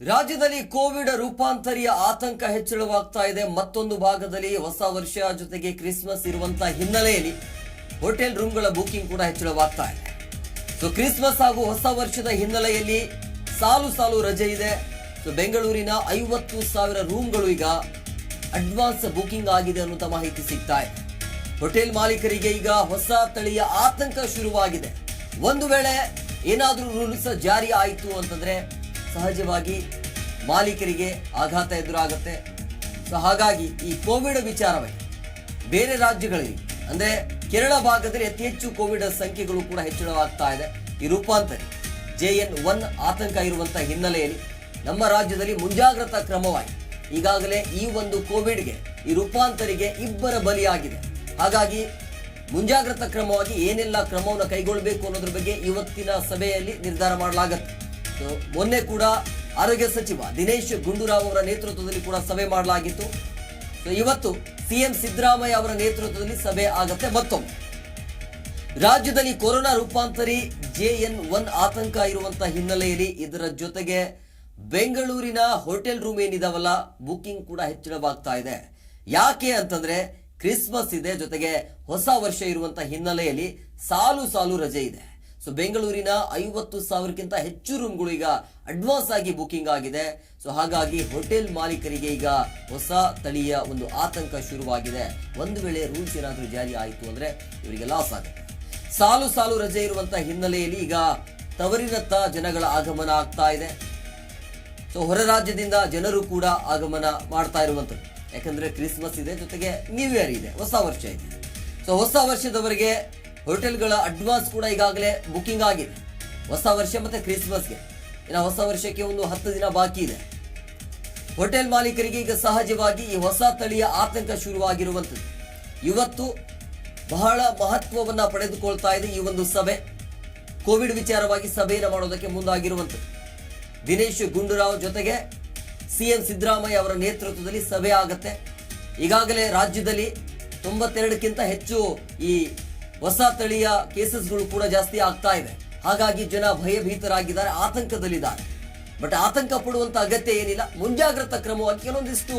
ರಾಜ್ಯದಲ್ಲಿ ಕೋವಿಡ್ ರೂಪಾಂತರಿಯ ಆತಂಕ ಹೆಚ್ಚಳವಾಗ್ತಾ ಇದೆ. ಮತ್ತೊಂದು ಭಾಗದಲ್ಲಿ ಹೊಸ ವರ್ಷ ಜೊತೆಗೆ ಕ್ರಿಸ್ಮಸ್ ಇರುವಂತಹ ಹಿನ್ನೆಲೆಯಲ್ಲಿ ಹೋಟೆಲ್ ರೂಮ್ಗಳ ಬುಕಿಂಗ್ ಕೂಡ ಹೆಚ್ಚಳವಾಗ್ತಾ ಇದೆ. ಸೊ ಕ್ರಿಸ್ಮಸ್ ಹಾಗೂ ಹೊಸ ವರ್ಷದ ಹಿನ್ನೆಲೆಯಲ್ಲಿ ಸಾಲು ಸಾಲು ರಜೆ ಇದೆ. ಸೊ ಬೆಂಗಳೂರಿನ 50,000 ರೂಮ್ಗಳು ಈಗ ಅಡ್ವಾನ್ಸ್ ಬುಕಿಂಗ್ ಆಗಿದೆ ಅನ್ನುವಂತ ಮಾಹಿತಿ ಸಿಗ್ತಾ ಇದೆ. ಹೋಟೆಲ್ ಮಾಲೀಕರಿಗೆ ಈಗ ಹೊಸ ತಳಿಯ ಆತಂಕ ಶುರುವಾಗಿದೆ. ಒಂದು ವೇಳೆ ಏನಾದರೂ ರೂಲ್ಸ್ ಜಾರಿ ಆಯಿತು ಅಂತಂದ್ರೆ ಸಹಜವಾಗಿ ಮಾಲೀಕರಿಗೆ ಆಘಾತ ಎದುರಾಗುತ್ತೆ. ಸೊ ಹಾಗಾಗಿ ಈ ಕೋವಿಡ್ ವಿಚಾರವೇ ಬೇರೆ ರಾಜ್ಯಗಳಲ್ಲಿ ಅಂದ್ರೆ ಕೇರಳ ಭಾಗದಲ್ಲಿ ಅತಿ ಹೆಚ್ಚು ಕೋವಿಡ್ ಸಂಖ್ಯೆಗಳು ಕೂಡ ಹೆಚ್ಚಳವಾಗ್ತಾ ಇದೆ. ಈ ರೂಪಾಂತರಿ JN1 ಆತಂಕ ಇರುವಂತಹ ಹಿನ್ನೆಲೆಯಲ್ಲಿ ನಮ್ಮ ರಾಜ್ಯದಲ್ಲಿ ಮುಂಜಾಗ್ರತಾ ಕ್ರಮವಾಗಿ ಈಗಾಗಲೇ ಈ ಒಂದು ಕೋವಿಡ್ಗೆ ಈ ರೂಪಾಂತರಿಗೆ 2 ಬಲಿಯಾಗಿದೆ. ಹಾಗಾಗಿ ಮುಂಜಾಗ್ರತಾ ಕ್ರಮವಾಗಿ ಏನೆಲ್ಲ ಕ್ರಮವನ್ನು ಕೈಗೊಳ್ಳಬೇಕು ಅನ್ನೋದ್ರ ಬಗ್ಗೆ ಇವತ್ತಿನ ಸಭೆಯಲ್ಲಿ ನಿರ್ಧಾರ ಮಾಡಲಾಗುತ್ತೆ. ಮೊನ್ನೆ ಕೂಡ ಆರೋಗ್ಯ ಸಚಿವ ದಿನೇಶ್ ಗುಂಡೂರಾವ್ ಅವರ ನೇತೃತ್ವದಲ್ಲಿ ಕೂಡ ಸಭೆ ಮಾಡಲಾಗಿತ್ತು. ಸೊ ಇವತ್ತು CM ಸಿದ್ದರಾಮಯ್ಯ ಅವರ ನೇತೃತ್ವದಲ್ಲಿ ಸಭೆ ಆಗತ್ತೆ. ಮತ್ತೊಮ್ಮೆ ರಾಜ್ಯದಲ್ಲಿ ಕೊರೋನಾ ರೂಪಾಂತರಿ JN1 ಆತಂಕ ಇರುವಂತಹ ಹಿನ್ನೆಲೆಯಲ್ಲಿ ಇದರ ಜೊತೆಗೆ ಬೆಂಗಳೂರಿನ ಹೋಟೆಲ್ ರೂಮ್ ಏನಿದಾವಲ್ಲ ಬುಕಿಂಗ್ ಕೂಡ ಹೆಚ್ಚಳವಾಗ್ತಾ ಇದೆ. ಯಾಕೆ ಅಂತಂದ್ರೆ ಕ್ರಿಸ್ಮಸ್ ಇದೆ, ಜೊತೆಗೆ ಹೊಸ ವರ್ಷ ಇರುವಂತಹ ಹಿನ್ನೆಲೆಯಲ್ಲಿ ಸಾಲು ಸಾಲು ರಜೆ ಇದೆ. ಸೊ ಬೆಂಗಳೂರಿನ 50,000ಕ್ಕಿಂತ ಹೆಚ್ಚು ರೂಮ್ಗಳು ಈಗ ಅಡ್ವಾನ್ಸ್ ಆಗಿ ಬುಕಿಂಗ್ ಆಗಿದೆ. ಸೊ ಹಾಗಾಗಿ ಹೋಟೆಲ್ ಮಾಲೀಕರಿಗೆ ಈಗ ಹೊಸ ತಳಿಯ ಒಂದು ಆತಂಕ ಶುರುವಾಗಿದೆ. ಒಂದು ವೇಳೆ ರೂಲ್ಸ್ ಏನಾದರೂ ಜಾರಿ ಆಯಿತು ಅಂದ್ರೆ ಇವರಿಗೆ ಲಾಸ್ ಆಗುತ್ತೆ. ಸಾಲು ಸಾಲು ರಜೆ ಇರುವಂತಹ ಹಿನ್ನೆಲೆಯಲ್ಲಿ ಈಗ ತವರಿನತ್ತ ಜನಗಳ ಆಗಮನ ಆಗ್ತಾ ಇದೆ. ಸೊ ಹೊರ ರಾಜ್ಯದಿಂದ ಜನರು ಕೂಡ ಆಗಮನ ಮಾಡ್ತಾ ಇರುವಂಥದ್ದು. ಯಾಕಂದ್ರೆ ಕ್ರಿಸ್ಮಸ್ ಇದೆ, ಜೊತೆಗೆ ನ್ಯೂ ಇಯರ್ ಇದೆ, ಹೊಸ ವರ್ಷ ಇದೆ. ಸೊ ಹೊಸ ವರ್ಷದವರೆಗೆ ಹೋಟೆಲ್ಗಳ ಅಡ್ವಾನ್ಸ್ ಕೂಡ ಈಗಾಗಲೇ ಬುಕಿಂಗ್ ಆಗಿದೆ. ಹೊಸ ವರ್ಷ ಮತ್ತೆ ಕ್ರಿಸ್ಮಸ್ಗೆ ಇನ್ನು ಹೊಸ ವರ್ಷಕ್ಕೆ ಒಂದು 10 ದಿನ ಬಾಕಿ ಇದೆ. ಹೋಟೆಲ್ ಮಾಲೀಕರಿಗೆ ಈಗ ಸಹಜವಾಗಿ ಈ ಹೊಸ ತಳಿಯ ಆತಂಕ ಶುರುವಾಗಿರುವಂಥದ್ದು. ಇವತ್ತು ಬಹಳ ಮಹತ್ವವನ್ನ ಪಡೆದುಕೊಳ್ತಾ ಇದೆ ಈ ಒಂದು ಸಭೆ. ಕೋವಿಡ್ ವಿಚಾರವಾಗಿ ಸಭೆಯನ್ನು ಮಾಡೋದಕ್ಕೆ ಮುಂದಾಗಿರುವಂಥದ್ದು. ದಿನೇಶ್ ಗುಂಡೂರಾವ್ ಜೊತೆಗೆ CM ಸಿದ್ದರಾಮಯ್ಯ ಅವರ ನೇತೃತ್ವದಲ್ಲಿ ಸಭೆ ಆಗತ್ತೆ. ಈಗಾಗಲೇ ರಾಜ್ಯದಲ್ಲಿ 92ಕ್ಕಿಂತ ಹೆಚ್ಚು ಈ ಹೊಸ ತಳಿಯ ಕೇಸಸ್ಗಳು ಕೂಡ ಜಾಸ್ತಿ ಆಗ್ತಾ ಇದೆ. ಹಾಗಾಗಿ ಜನ ಭಯಭೀತರಾಗಿದ್ದಾರೆ, ಆತಂಕದಲ್ಲಿದ್ದಾರೆ. ಬಟ್ ಆತಂಕ ಪಡುವಂತ ಅಗತ್ಯ ಏನಿಲ್ಲ. ಮುಂಜಾಗ್ರತಾ ಕ್ರಮವಾಗಿ ಕೆಲವೊಂದಿಷ್ಟು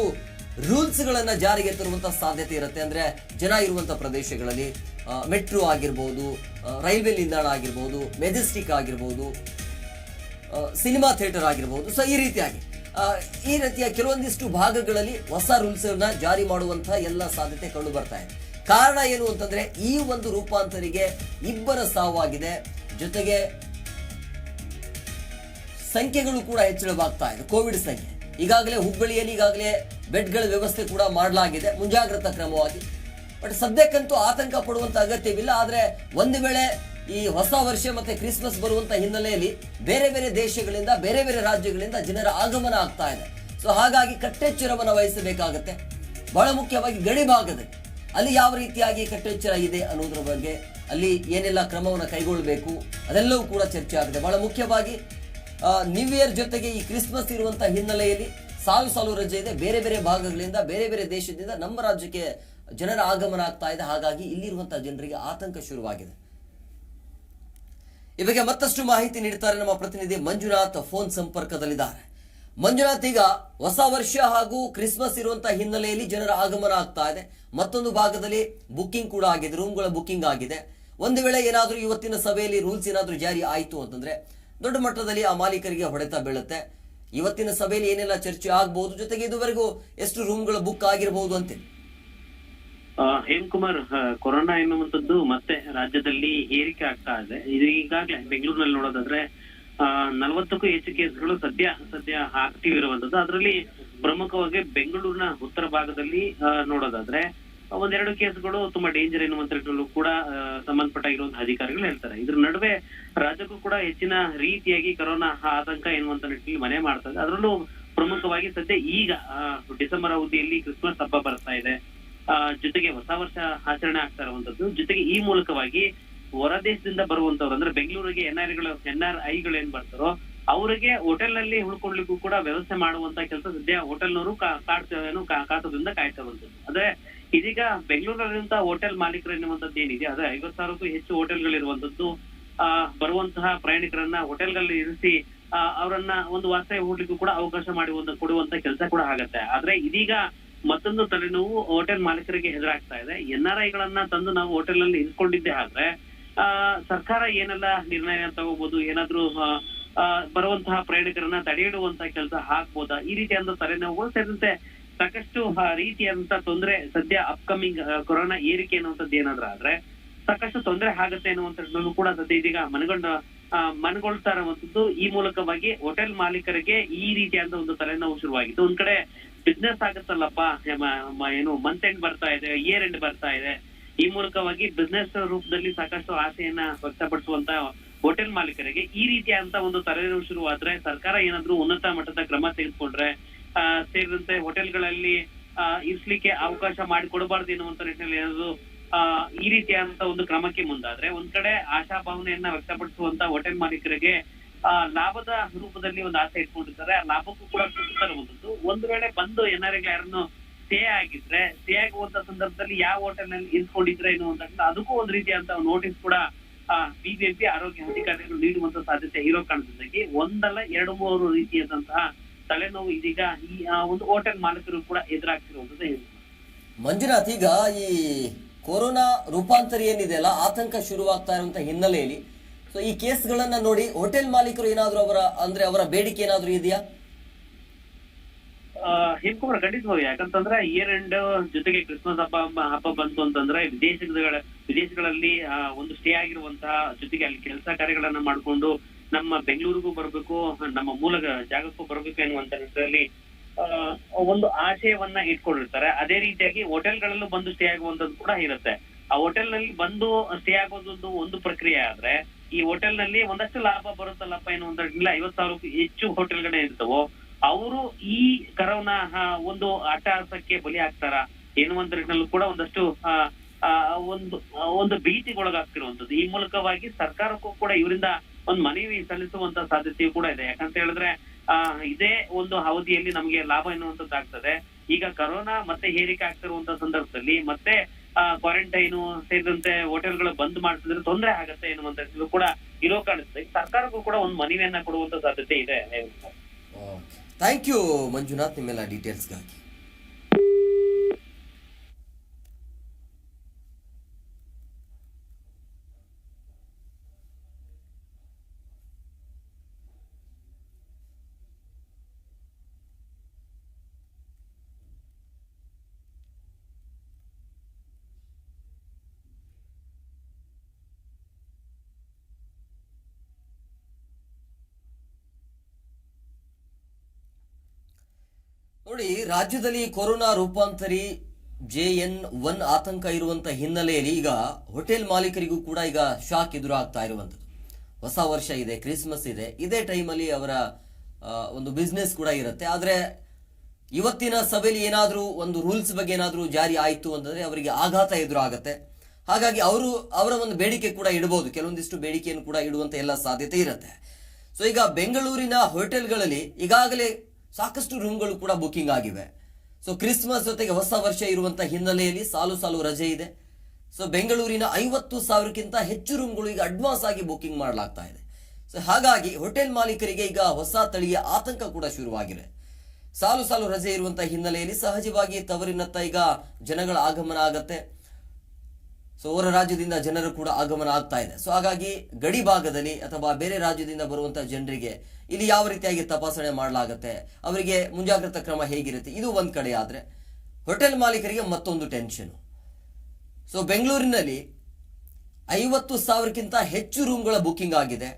ರೂಲ್ಸ್ ಗಳನ್ನ ಜಾರಿಗೆ ತರುವಂತಹ ಸಾಧ್ಯತೆ ಇರುತ್ತೆ. ಅಂದ್ರೆ ಜನ ಇರುವಂತಹ ಪ್ರದೇಶಗಳಲ್ಲಿ ಮೆಟ್ರೋ ಆಗಿರ್ಬೋದು, ರೈಲ್ವೆ ನಿಲ್ದಾಣ ಆಗಿರ್ಬೋದು, ಮೆಜೆಸ್ಟಿಕ್ ಆಗಿರ್ಬೋದು, ಸಿನಿಮಾ ಥಿಯೇಟರ್ ಆಗಿರ್ಬೋದು. ಸೊ ಈ ರೀತಿಯ ಕೆಲವೊಂದಿಷ್ಟು ಭಾಗಗಳಲ್ಲಿ ಹೊಸ ರೂಲ್ಸ್ ಅನ್ನ ಜಾರಿ ಮಾಡುವಂತಹ ಎಲ್ಲ ಸಾಧ್ಯತೆ ಕಂಡು ಬರ್ತಾ ಇದೆ. ಕಾರಣ ಏನು ಅಂತಂದ್ರೆ ಈ ಒಂದು ರೂಪಾಂತರಿಗೆ 2 ಸಾವಾಗಿದೆ, ಜೊತೆಗೆ ಸಂಖ್ಯೆಗಳು ಕೂಡ ಹೆಚ್ಚಳವಾಗ್ತಾ ಇದೆ. ಕೋವಿಡ್ ಸಂಖ್ಯೆ ಈಗಾಗಲೇ ಹುಬ್ಬಳ್ಳಿಯಲ್ಲಿ ಈಗಾಗಲೇ ಬೆಡ್ಗಳ ವ್ಯವಸ್ಥೆ ಕೂಡ ಮಾಡಲಾಗಿದೆ ಮುಂಜಾಗ್ರತಾ ಕ್ರಮವಾಗಿ. ಬಟ್ ಸದ್ಯಕ್ಕಂತೂ ಆತಂಕ ಪಡುವಂತ ಅಗತ್ಯವಿಲ್ಲ. ಆದ್ರೆ ಒಂದು ವೇಳೆ ಈ ಹೊಸ ವರ್ಷ ಮತ್ತೆ ಕ್ರಿಸ್ಮಸ್ ಬರುವಂತ ಹಿನ್ನೆಲೆಯಲ್ಲಿ ಬೇರೆ ಬೇರೆ ದೇಶಗಳಿಂದ ಬೇರೆ ಬೇರೆ ರಾಜ್ಯಗಳಿಂದ ಜನರ ಆಗಮನ ಆಗ್ತಾ ಇದೆ. ಸೊ ಹಾಗಾಗಿ ಕಟ್ಟೆಚ್ಚರವನ್ನು ವಹಿಸಬೇಕಾಗತ್ತೆ. ಬಹಳ ಮುಖ್ಯವಾಗಿ ಗಡಿ ಭಾಗದಲ್ಲಿ ಅಲ್ಲಿ ಯಾವ ರೀತಿಯಾಗಿ ಕಟ್ಟೆಚ್ಚರ ಇದೆ ಅನ್ನೋದ್ರ ಬಗ್ಗೆ, ಅಲ್ಲಿ ಏನೆಲ್ಲ ಕ್ರಮವನ್ನು ಕೈಗೊಳ್ಳಬೇಕು ಅದೆಲ್ಲವೂ ಕೂಡ ಚರ್ಚೆ ಆಗಿದೆ. ಬಹಳ ಮುಖ್ಯವಾಗಿ ನ್ಯೂ ಇಯರ್ ಜೊತೆಗೆ ಈ ಕ್ರಿಸ್ಮಸ್ ಇರುವಂತಹ ಹಿನ್ನೆಲೆಯಲ್ಲಿ ಸಾಲು ಸಾಲು ರಜೆ ಇದೆ. ಬೇರೆ ಬೇರೆ ಭಾಗಗಳಿಂದ ಬೇರೆ ಬೇರೆ ದೇಶದಿಂದ ನಮ್ಮ ರಾಜ್ಯಕ್ಕೆ ಜನರ ಆಗಮನ ಆಗ್ತಾ ಇದೆ. ಹಾಗಾಗಿ ಇಲ್ಲಿರುವಂತಹ ಜನರಿಗೆ ಆತಂಕ ಶುರುವಾಗಿದೆ. ಈ ಬಗ್ಗೆ ಮತ್ತಷ್ಟು ಮಾಹಿತಿ ನೀಡ್ತಾರೆ ನಮ್ಮ ಪ್ರತಿನಿಧಿ ಮಂಜುನಾಥ್ ಫೋನ್ ಸಂಪರ್ಕದಲ್ಲಿದ್ದಾರೆ. ಮಂಜುನಾಥ್, ಈಗ ಹೊಸ ವರ್ಷ ಹಾಗೂ ಕ್ರಿಸ್ಮಸ್ ಇರುವಂತಹ ಹಿನ್ನೆಲೆಯಲ್ಲಿ ಜನರ ಆಗಮನ ಆಗ್ತಾ ಇದೆ. ಮತ್ತೊಂದು ಭಾಗದಲ್ಲಿ ಬುಕಿಂಗ್ ಕೂಡ ಆಗಿದೆ, ರೂಮ್ಗಳ ಬುಕಿಂಗ್ ಆಗಿದೆ. ಒಂದು ವೇಳೆ ಏನಾದರೂ ಇವತ್ತಿನ ಸಭೆಯಲ್ಲಿ ರೂಲ್ಸ್ ಏನಾದರೂ ಜಾರಿ ಆಯಿತು ಅಂತಂದ್ರೆ ದೊಡ್ಡ ಮಟ್ಟದಲ್ಲಿ ಆ ಮಾಲೀಕರಿಗೆ ಹೊಡೆತ ಬೀಳುತ್ತೆ. ಇವತ್ತಿನ ಸಭೆಯಲ್ಲಿ ಏನೆಲ್ಲ ಚರ್ಚೆ ಆಗಬಹುದು, ಜೊತೆಗೆ ಇದುವರೆಗೂ ಎಷ್ಟು ರೂಮ್ಗಳು ಬುಕ್ ಆಗಿರಬಹುದು ಅಂತ ಹೇಮಕುಮಾರ್, ಕೊರೋನಾ ಎನ್ನುವಂಥದ್ದು ಮತ್ತೆ ರಾಜ್ಯದಲ್ಲಿ ಏರಿಕೆ ಆಗ್ತಾ ಇದೆ. ಇದು ಈಗಾಗಲೇ ಬೆಂಗಳೂರಿನಲ್ಲಿ ನೋಡೋದಾದ್ರೆ 40ಕ್ಕೂ ಹೆಚ್ಚು ಕೇಸ್ಗಳು ಸದ್ಯ ಆಕ್ಟಿವ್ ಇರುವಂತದ್ದು. ಅದರಲ್ಲಿ ಪ್ರಮುಖವಾಗಿ ಬೆಂಗಳೂರಿನ ಉತ್ತರ ಭಾಗದಲ್ಲಿ ನೋಡೋದಾದ್ರೆ 1-2 ಕೇಸ್ಗಳು ತುಂಬಾ ಡೇಂಜರ್ ಎನ್ನುವಂಥದ್ದು ಕೂಡ ಸಂಬಂಧಪಟ್ಟಾಗಿರುವಂತಹ ಅಧಿಕಾರಿಗಳು ಹೇಳ್ತಾರೆ. ಇದ್ರ ನಡುವೆ ರಾಜ್ಯಕ್ಕೂ ಕೂಡ ಹೆಚ್ಚಿನ ರೀತಿಯಾಗಿ ಕೊರೋನಾ ಆತಂಕ ಎನ್ನುವಂತ ನಿಟ್ಟಿನಲ್ಲಿ ಮನೆ ಮಾಡ್ತಾ ಇದೆ. ಅದರಲ್ಲೂ ಪ್ರಮುಖವಾಗಿ ಸದ್ಯ ಈಗ ಡಿಸೆಂಬರ್ ಅವಧಿಯಲ್ಲಿ ಕ್ರಿಸ್ಮಸ್ ಹಬ್ಬ ಬರ್ತಾ ಇದೆ, ಜೊತೆಗೆ ಹೊಸ ವರ್ಷ ಆಚರಣೆ ಆಗ್ತಾ ಇರುವಂತದ್ದು. ಜೊತೆಗೆ ಈ ಮೂಲಕವಾಗಿ ಹೊರ ದೇಶದಿಂದ ಬರುವಂತವ್ರು ಅಂದ್ರೆ ಬೆಂಗಳೂರಿಗೆ NRIಗಳು ಏನ್ ಬರ್ತಾರೋ ಅವರಿಗೆ ಹೋಟೆಲ್ ನಲ್ಲಿ ಉಳ್ಕೊಳ್ಲಿಕ್ಕೂ ಕೂಡ ವ್ಯವಸ್ಥೆ ಮಾಡುವಂತ ಕೆಲಸ ಸದ್ಯ ಹೋಟೆಲ್ನವರು ಕಾತದಿಂದ ಕಾಯ್ತಾ ಬಂತದ್ದು. ಆದ್ರೆ ಇದೀಗ ಬೆಂಗಳೂರಿನಲ್ಲಿರುವಂತಹ ಹೋಟೆಲ್ ಮಾಲೀಕರು ಎನ್ನುವಂಥದ್ದು ಏನಿದೆ, ಅದೇ 50,000ಕ್ಕೂ ಹೆಚ್ಚು ಹೋಟೆಲ್ಗಳಿರುವಂತದ್ದು ಬರುವಂತಹ ಪ್ರಯಾಣಿಕರನ್ನ ಹೋಟೆಲ್ಗಳಲ್ಲಿ ಇರಿಸಿ ಅವರನ್ನ ಒಂದು ವಾಸ್ತವ್ಯ ಹೂಡ್ಲಿಕ್ಕೂ ಕೂಡ ಅವಕಾಶ ಕೊಡುವಂತ ಕೆಲಸ ಕೂಡ ಆಗತ್ತೆ. ಆದ್ರೆ ಇದೀಗ ಮತ್ತೊಂದು ತಲೆನೋವು ಹೋಟೆಲ್ ಮಾಲೀಕರಿಗೆ ಎದುರಾಗ್ತಾ ಇದೆ. NRI ಗಳನ್ನ ತಂದು ನಾವು ಹೋಟೆಲ್ ನಲ್ಲಿ ಇಟ್ಕೊಂಡಿದ್ದೆ ಆದ್ರೆ ಸರ್ಕಾರ ಏನೆಲ್ಲ ನಿರ್ಣಯ ತಗೋಬಹುದು, ಏನಾದ್ರೂ ಬರುವಂತಹ ಪ್ರಯಾಣಿಕರನ್ನ ತಡೆ ಹಿಡುವಂತಹ ಕೆಲಸ ಹಾಕ್ಬೋದಾ, ಈ ರೀತಿಯಾದ ತಲೆನೋವುಗಳು ಸೇರಿದಂತೆ ಸಾಕಷ್ಟು ರೀತಿಯಾದಂತ ತೊಂದರೆ ಸದ್ಯ ಅಪ್ಕಮಿಂಗ್ ಕೊರೋನಾ ಏರಿಕೆ ಅನ್ನುವಂಥದ್ದು ಏನಾದ್ರೂ ಆದ್ರೆ ಸಾಕಷ್ಟು ತೊಂದರೆ ಆಗತ್ತೆ ಅನ್ನುವಂಥದ್ದು ಕೂಡ ಸದ್ಯ ಇದೀಗ ಮನಗೊಳ್ತಾ ಇರುವಂತದ್ದು. ಈ ಮೂಲಕವಾಗಿ ಹೋಟೆಲ್ ಮಾಲೀಕರಿಗೆ ಈ ರೀತಿಯಾದ ಒಂದು ತಲೆನೋವು ಶುರುವಾಗಿತ್ತು. ಒಂದ್ ಕಡೆ ಬಿಸ್ನೆಸ್ ಆಗತ್ತಲ್ಲಪ್ಪ, ಏನು ಮಂತ್ ಎಂಡ್ ಬರ್ತಾ ಇದೆ, ಇಯರ್ ಎಂಡ್ ಬರ್ತಾ ಇದೆ, ಈ ಮೂಲಕವಾಗಿ ಬಿಸ್ನೆಸ್ ರೂಪದಲ್ಲಿ ಸಾಕಷ್ಟು ಆಸೆಯನ್ನ ವ್ಯಕ್ತಪಡಿಸುವಂತ ಹೋಟೆಲ್ ಮಾಲೀಕರಿಗೆ ಈ ರೀತಿಯಾದಂತ ಒಂದು ತಲೆನೋವು ಶುರುವಾದ್ರೆ ಸರ್ಕಾರ ಏನಾದ್ರೂ ಉನ್ನತ ಮಟ್ಟದ ಕ್ರಮ ತೆಗೆದುಕೊಂಡ್ರೆ ಸೇರಿದಂತೆ ಹೋಟೆಲ್ಗಳಲ್ಲಿ ಇರ್ಸ್ಲಿಕ್ಕೆ ಅವಕಾಶ ಮಾಡಿಕೊಡಬಾರ್ದು ಎನ್ನುವಂತ ನಿಟ್ಟಿನಲ್ಲಿ ಏನಾದ್ರು ಈ ರೀತಿಯಾದಂತ ಒಂದು ಕ್ರಮಕ್ಕೆ ಮುಂದಾದ್ರೆ ಒಂದ್ ಕಡೆ ಆಶಾಭಾವನೆಯನ್ನ ವ್ಯಕ್ತಪಡಿಸುವಂತ ಹೋಟೆಲ್ ಮಾಲೀಕರಿಗೆ ಲಾಭದ ರೂಪದಲ್ಲಿ ಒಂದು ಆಸೆ ಇಟ್ಕೊಂಡಿರ್ತಾರೆ. ಆ ಲಾಭಕ್ಕೂ ಕೂಡ ತರುವಂತದ್ದು. ಒಂದು ವೇಳೆ ಬಂದು NRI ಯಾರನ್ನು ಸ್ಟೇ ಆಗಿದ್ರೆ ಸ್ಟೇ ಆಗುವಂತ ಸಂದರ್ಭದಲ್ಲಿ ಯಾವ ಹೋಟೆಲ್ ನಲ್ಲಿ ಇರ್ಕೊಂಡಿದ್ರೆ ಎನ್ನುವಂತ ಅದಕ್ಕೂ ಒಂದು ರೀತಿಯಾದಂತ ನೋಟಿಸ್ ಕೂಡ BBMP ಆರೋಗ್ಯ ಅಧಿಕಾರಿಗಳು ನೀಡುವಂತ ಸಾಧ್ಯತೆ ಇರೋ ಕಾರಣದಿಂದಾಗಿ ಒಂದಲ್ಲ 2-3 ರೀತಿಯಾದಂತಹ ತಲೆನೋವು ಇದೀಗ ಈ ಒಂದು ಹೋಟೆಲ್ ಮಾಲೀಕರು ಕೂಡ ಎದುರಾಗ್ತಿರುವಂತದ್ದು. ಮಂಜುನಾಥ್, ಈಗ ಈ ಕೊರೋನಾ ರೂಪಾಂತರಿ ಏನಿದೆಯಲ್ಲ, ಆತಂಕ ಶುರುವಾಗ್ತಾ ಇರುವಂತ ಹಿನ್ನೆಲೆಯಲ್ಲಿ ಸೊ ಈ ಕೇಸ್ಗಳನ್ನ ನೋಡಿ ಹೋಟೆಲ್ ಮಾಲೀಕರು ಏನಾದ್ರು ಅವರ ಬೇಡಿಕೆ ಏನಾದ್ರು ಇದೆಯಾ? ಹೇಮಕುಮಾರ್, ಖಂಡಿತವಾಗಿ. ಯಾಕಂತಂದ್ರೆ ಇಯರ್ ಎಂಡ್ ಜೊತೆಗೆ ಕ್ರಿಸ್ಮಸ್ ಹಬ್ಬ ಬಂತು ಅಂತಂದ್ರೆ ವಿದೇಶಗಳಲ್ಲಿ ಒಂದು ಸ್ಟೇ ಆಗಿರುವಂತಹ ಜೊತೆಗೆ ಅಲ್ಲಿ ಕೆಲಸ ಕಾರ್ಯಗಳನ್ನ ಮಾಡ್ಕೊಂಡು ನಮ್ಮ ಬೆಂಗಳೂರಿಗೂ ಬರ್ಬೇಕು, ನಮ್ಮ ಮೂಲ ಜಾಗಕ್ಕೂ ಬರ್ಬೇಕು ಎನ್ನುವಂತ ನಿಟ್ಟಿನಲ್ಲಿ ಒಂದು ಆಶಯವನ್ನ ಇಟ್ಕೊಂಡಿರ್ತಾರೆ. ಅದೇ ರೀತಿಯಾಗಿ ಹೋಟೆಲ್ಗಳಲ್ಲೂ ಬಂದು ಸ್ಟೇ ಆಗುವಂತದ್ದು ಕೂಡ ಇರುತ್ತೆ. ಆ ಹೋಟೆಲ್ ನಲ್ಲಿ ಬಂದು ಸ್ಟೇ ಆಗೋದೊಂದು ಒಂದು ಪ್ರಕ್ರಿಯೆ ಆದ್ರೆ ಈ ಹೋಟೆಲ್ ನಲ್ಲಿ ಒಂದಷ್ಟು ಲಾಭ ಬರುತ್ತಲ್ಲಪ್ಪ ಎನ್ನುವಂತ 50,000ಕ್ಕೂ ಹೆಚ್ಚು ಹೋಟೆಲ್ಗಳೇ ಇರ್ತವೋ ಅವರು ಈ ಕರೋನಾ ಒಂದು ಅಟ್ಟಹಾಸಕ್ಕೆ ಬಲಿ ಆಗ್ತಾರ ಎನ್ನುವಂತ ನಿಟ್ಟಿನಲ್ಲೂ ಕೂಡ ಒಂದಷ್ಟು ಒಂದು ಭೀತಿಗೊಳಗಾಗ್ತಿರುವಂತದ್ದು. ಈ ಮೂಲಕವಾಗಿ ಸರ್ಕಾರಕ್ಕೂ ಕೂಡ ಇವರಿಂದ ಒಂದು ಮನವಿ ಸಲ್ಲಿಸುವಂತ ಸಾಧ್ಯತೆಯೂ ಕೂಡ ಇದೆ. ಯಾಕಂತ ಹೇಳಿದ್ರೆ ಇದೇ ಒಂದು ಅವಧಿಯಲ್ಲಿ ನಮಗೆ ಲಾಭ ಎನ್ನುವಂಥದ್ದು ಆಗ್ತದೆ. ಈಗ ಕರೋನಾ ಮತ್ತೆ ಏರಿಕೆ ಆಗ್ತಿರುವಂತ ಸಂದರ್ಭದಲ್ಲಿ ಮತ್ತೆ ಕ್ವಾರಂಟೈನು ಸೇರಿದಂತೆ ಹೋಟೆಲ್ಗಳು ಬಂದ್ ಮಾಡ್ತಿದ್ರೆ ತೊಂದರೆ ಆಗತ್ತೆ ಎನ್ನುವಂತ ಕೂಡ ಇರೋ ಕಾಣಿಸ್ತದೆ. ಸರ್ಕಾರಕ್ಕೂ ಕೂಡ ಒಂದು ಮನವಿಯನ್ನ ಕೊಡುವಂತ ಸಾಧ್ಯತೆ ಇದೆ. ಥ್ಯಾಂಕ್ ಯು ಮಂಜುನಾಥ್, ನಿಮ್ಮೆಲ್ಲ ಡೀಟೇಲ್ಸ್ಗಾಗಿ. ನೋಡಿ, ರಾಜ್ಯದಲ್ಲಿ ಕೊರೋನಾ ರೂಪಾಂತರಿ JN1 ಆತಂಕ ಇರುವಂತ ಹಿನ್ನೆಲೆಯಲ್ಲಿ ಈಗ ಹೋಟೆಲ್ ಮಾಲೀಕರಿಗೂ ಕೂಡ ಈಗ ಶಾಕ್ ಎದುರಾಗ್ತಾ ಇರುವಂತದ್ದು. ಹೊಸ ವರ್ಷ ಇದೆ, ಕ್ರಿಸ್ಮಸ್ ಇದೆ, ಇದೇ ಟೈಮಲ್ಲಿ ಅವರ ಒಂದು ಬಿಸ್ನೆಸ್ ಕೂಡ ಇರುತ್ತೆ. ಆದರೆ ಇವತ್ತಿನ ಸಭೆಯಲ್ಲಿ ಏನಾದರೂ ಒಂದು ರೂಲ್ಸ್ ಬಗ್ಗೆ ಏನಾದರೂ ಜಾರಿ ಆಯಿತು ಅಂತಂದ್ರೆ ಅವರಿಗೆ ಆಘಾತ ಎದುರಾಗತ್ತೆ. ಹಾಗಾಗಿ ಅವರ ಒಂದು ಬೇಡಿಕೆ ಕೂಡ ಇಡಬಹುದು, ಕೆಲವೊಂದಿಷ್ಟು ಬೇಡಿಕೆಯನ್ನು ಕೂಡ ಇಡುವಂತ ಎಲ್ಲ ಸಾಧ್ಯತೆ ಇರುತ್ತೆ. ಸೊ ಈಗ ಬೆಂಗಳೂರಿನ ಹೋಟೆಲ್ಗಳಲ್ಲಿ ಈಗಾಗಲೇ ಸಾಕಷ್ಟು ರೂಮ್ಗಳು ಕೂಡ ಬುಕಿಂಗ್ ಆಗಿವೆ. ಸೊ ಕ್ರಿಸ್ಮಸ್ ಜೊತೆಗೆ ಹೊಸ ವರ್ಷ ಇರುವಂತ ಹಿನ್ನೆಲೆಯಲ್ಲಿ ಸಾಲು ರಜೆ ಇದೆ. ಸೊ ಬೆಂಗಳೂರಿನ 50,000ಕ್ಕಿಂತ ಹೆಚ್ಚು ರೂಮ್ಗಳು ಈಗ ಅಡ್ವಾನ್ಸ್ ಆಗಿ ಬುಕಿಂಗ್ ಮಾಡಲಾಗ್ತಾ ಇದೆ. ಸೊ ಹಾಗಾಗಿ ಹೋಟೆಲ್ ಮಾಲೀಕರಿಗೆ ಈಗ ಹೊಸ ತಳಿಯ ಆತಂಕ ಕೂಡ ಶುರುವಾಗಿದೆ. ಸಾಲು ರಜೆ ಇರುವಂತ ಹಿನ್ನೆಲೆಯಲ್ಲಿ ಸಹಜವಾಗಿ ತವರಿನತ್ತ ಈಗ ಜನಗಳ ಆಗಮನ ಆಗತ್ತೆ. ಸೊ ಹೊರ ರಾಜ್ಯದಿಂದ ಜನರು ಕೂಡ ಆಗಮನ ಆಗ್ತಾ ಇದೆ. ಸೊ ಹಾಗಾಗಿ ಗಡಿ ಭಾಗದಲ್ಲಿ ಅಥವಾ ಬೇರೆ ರಾಜ್ಯದಿಂದ ಬರುವಂತಹ ಜನರಿಗೆ ಇಲ್ಲಿ ಯಾವ ರೀತಿಯಾಗಿ ತಪಾಸಣೆ ಮಾಡಲಾಗತ್ತೆ, ಅವರಿಗೆ ಮುಂಜಾಗ್ರತಾ ಕ್ರಮ ಹೇಗಿರುತ್ತೆ, ಇದು ಒಂದ್ ಕಡೆ ಆದ್ರೆ ಹೋಟೆಲ್ ಮಾಲೀಕರಿಗೆ ಮತ್ತೊಂದು ಟೆನ್ಷನ್. ಸೊ ಬೆಂಗಳೂರಿನಲ್ಲಿ 50,000ಕ್ಕಿಂತ ಹೆಚ್ಚು ರೂಮ್ಗಳ ಬುಕಿಂಗ್ ಆಗಿದೆ.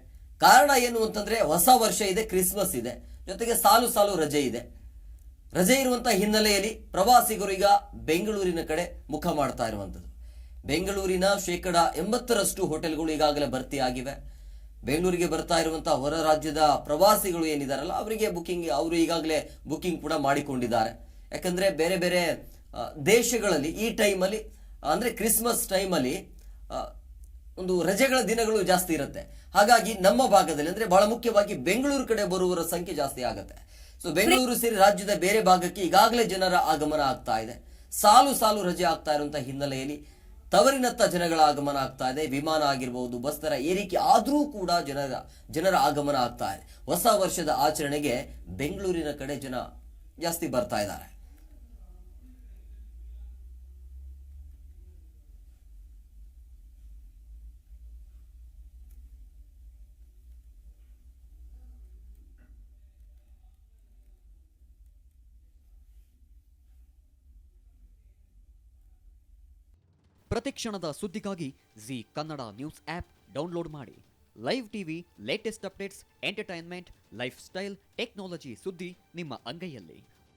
ಕಾರಣ ಏನು ಅಂತಂದ್ರೆ ಹೊಸ ವರ್ಷ ಇದೆ, ಕ್ರಿಸ್ಮಸ್ ಇದೆ, ಜೊತೆಗೆ ಸಾಲು ರಜೆ ಇದೆ. ರಜೆ ಇರುವಂತಹ ಹಿನ್ನೆಲೆಯಲ್ಲಿ ಪ್ರವಾಸಿಗರು ಈಗ ಬೆಂಗಳೂರಿನ ಕಡೆ ಮುಖ ಮಾಡ್ತಾ ಇರುವಂತದ್ದು. ಬೆಂಗಳೂರಿನ 80% ಹೋಟೆಲ್ಗಳು ಈಗಾಗಲೇ ಭರ್ತಿಯಾಗಿವೆ. ಬೆಂಗಳೂರಿಗೆ ಬರ್ತಾ ಇರುವಂತಹ ಹೊರ ರಾಜ್ಯದ ಪ್ರವಾಸಿಗಳು ಏನಿದಾರಲ್ಲ ಅವರಿಗೆ ಅವರು ಈಗಾಗಲೇ ಬುಕಿಂಗ್ ಕೂಡ ಮಾಡಿಕೊಂಡಿದ್ದಾರೆ. ಯಾಕಂದ್ರೆ ಬೇರೆ ಬೇರೆ ದೇಶಗಳಲ್ಲಿ ಈ ಟೈಮಲ್ಲಿ ಅಂದ್ರೆ ಕ್ರಿಸ್ಮಸ್ ಟೈಮಲ್ಲಿ ಒಂದು ರಜೆಗಳ ದಿನಗಳು ಜಾಸ್ತಿ ಇರುತ್ತೆ. ಹಾಗಾಗಿ ನಮ್ಮ ಭಾಗದಲ್ಲಿ ಅಂದ್ರೆ ಬಹಳ ಮುಖ್ಯವಾಗಿ ಬೆಂಗಳೂರು ಕಡೆ ಬರುವವರ ಸಂಖ್ಯೆ ಜಾಸ್ತಿ ಆಗುತ್ತೆ. ಸೊ ಬೆಂಗಳೂರು ಸೇರಿ ರಾಜ್ಯದ ಬೇರೆ ಭಾಗಕ್ಕೆ ಈಗಾಗಲೇ ಜನರ ಆಗಮನ ಆಗ್ತಾ ಇದೆ. ಸಾಲು ರಜೆ ಆಗ್ತಾ ಇರುವಂತಹ ಹಿನ್ನೆಲೆಯಲ್ಲಿ ತವರಿನತ್ತ ಜನಗಳ ಆಗಮನ ಆಗ್ತಾ ಇದೆ. ವಿಮಾನ ಆಗಿರಬಹುದು, ಬಸ್ ದರ ಏರಿಕೆ ಆದರೂ ಕೂಡ ಜನರ ಆಗಮನ ಆಗ್ತಾ ಇದೆ. ಹೊಸ ವರ್ಷದ ಆಚರಣೆಗೆ ಬೆಂಗಳೂರಿನ ಕಡೆ ಜನ ಜಾಸ್ತಿ ಬರ್ತಾ ಇದ್ದಾರೆ. ಪ್ರತಿಕ್ಷಣದ ಸುದ್ದಿಗಾಗಿ Zee Kannada news app download ಮಾಡಿ. Live TV, latest updates, entertainment, lifestyle, technology ಸುದ್ದಿ ನಿಮ್ಮ ಅಂಗೈಯಲ್ಲಿ.